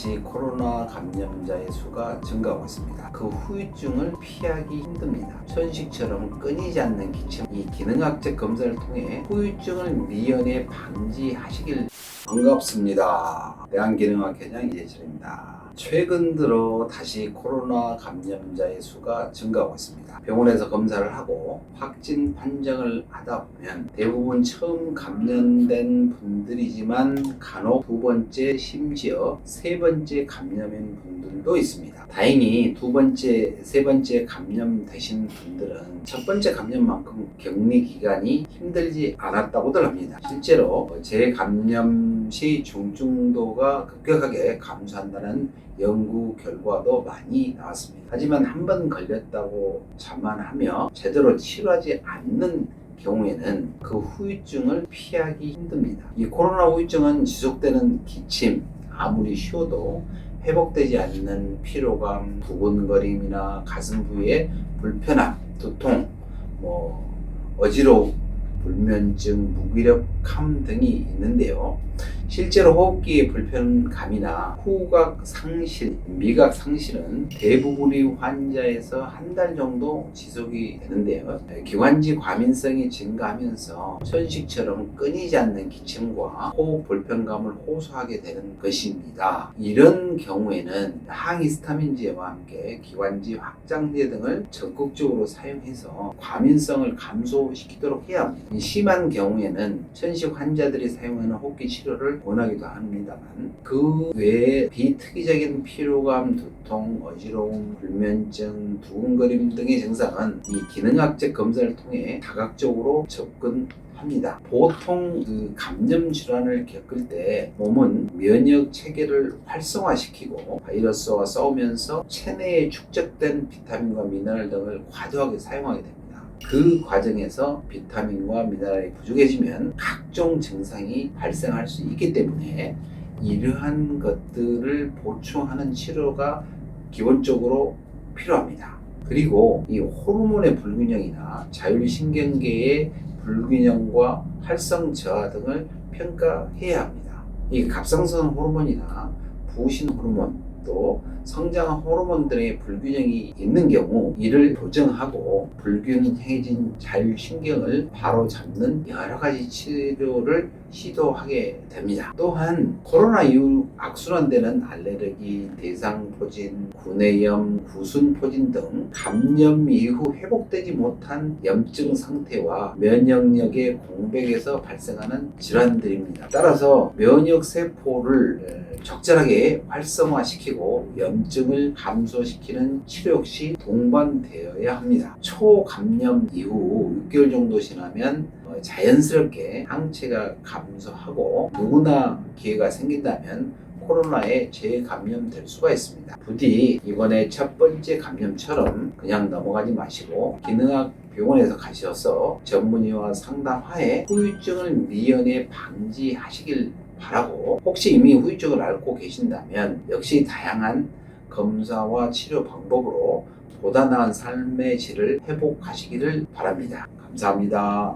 다시 코로나 감염자의 수가 증가하고 있습니다. 그 후유증을 피하기 힘듭니다. 천식처럼 끊이지 않는 기침, 이 기능학적 검사를 통해 후유증을 미연에 방지하시길. 반갑습니다. 대한기능학 회장 이재철입니다. 최근 들어 다시 코로나 감염자의 수가 증가하고 있습니다. 병원에서 검사를 하고 확진 판정을 하다 보면 대부분 처음 감염된 분들이지만 간혹 두 번째, 심지어 세 번째 감염인 분들도 있습니다. 다행히 두 번째, 세 번째 감염되신 분들은 첫 번째 감염만큼 격리 기간이 힘들지 않았다고들 합니다. 실제로 재감염 시 중증도가 급격하게 감소한다는 연구 결과도 많이 나왔습니다. 하지만 한 번 걸렸다고 자만하며 제대로 치료하지 않는 경우에는 그 후유증을 피하기 힘듭니다. 이 코로나 후유증은 지속되는 기침, 아무리 쉬어도 회복되지 않는 피로감, 두근거림이나 가슴 부위의 불편함, 두통, 어지러움, 불면증, 무기력함 등이 있는데요. 실제로 호흡기의 불편감이나 후각 상실, 미각 상실은 대부분의 환자에서 한 달 정도 지속이 되는데요. 기관지 과민성이 증가하면서 천식처럼 끊이지 않는 기침과 호흡 불편감을 호소하게 되는 것입니다. 이런 경우에는 항히스타민제와 함께 기관지 확장제 등을 적극적으로 사용해서 과민성을 감소시키도록 해야 합니다. 심한 경우에는 천식 환자들이 사용하는 호흡기 치료를 원하기도 합니다만 그 외에 비특이적인 피로감, 두통, 어지러움, 불면증, 두근거림 등의 증상은 이 기능학적 검사를 통해 다각적으로 접근합니다. 보통 감염 질환을 겪을 때 몸은 면역 체계를 활성화시키고 바이러스와 싸우면서 체내에 축적된 비타민과 미네랄 등을 과도하게 사용하게 됩니다. 그 과정에서 비타민과 미네랄이 부족해지면 각종 증상이 발생할 수 있기 때문에 이러한 것들을 보충하는 치료가 기본적으로 필요합니다. 그리고 이 호르몬의 불균형이나 자율신경계의 불균형과 활성 저하 등을 평가해야 합니다. 이 갑상선 호르몬이나 부신 호르몬, 또 성장 호르몬들의 불균형이 있는 경우 이를 교정하고 불균형해진 자율신경을 바로 잡는 여러 가지 치료를 시도하게 됩니다. 또한 코로나 이후 악순환되는 알레르기, 대상포진, 구내염, 구순포진 등 감염 이후 회복되지 못한 염증 상태와 면역력의 공백에서 발생하는 질환들입니다. 따라서 면역세포를 적절하게 활성화시키고 염증을 감소시키는 치료 역시 동반되어야 합니다. 초감염 이후 6개월 정도 지나면 자연스럽게 항체가 감소하고 누구나 기회가 생긴다면 코로나에 재감염될 수가 있습니다. 부디 이번에 첫 번째 감염처럼 그냥 넘어가지 마시고 기능학 병원에서 가셔서 전문의와 상담하에 후유증을 미연에 방지하시길 바라고, 혹시 이미 후유증을 앓고 계신다면 역시 다양한 검사와 치료 방법으로 보다 나은 삶의 질을 회복하시기를 바랍니다. 감사합니다.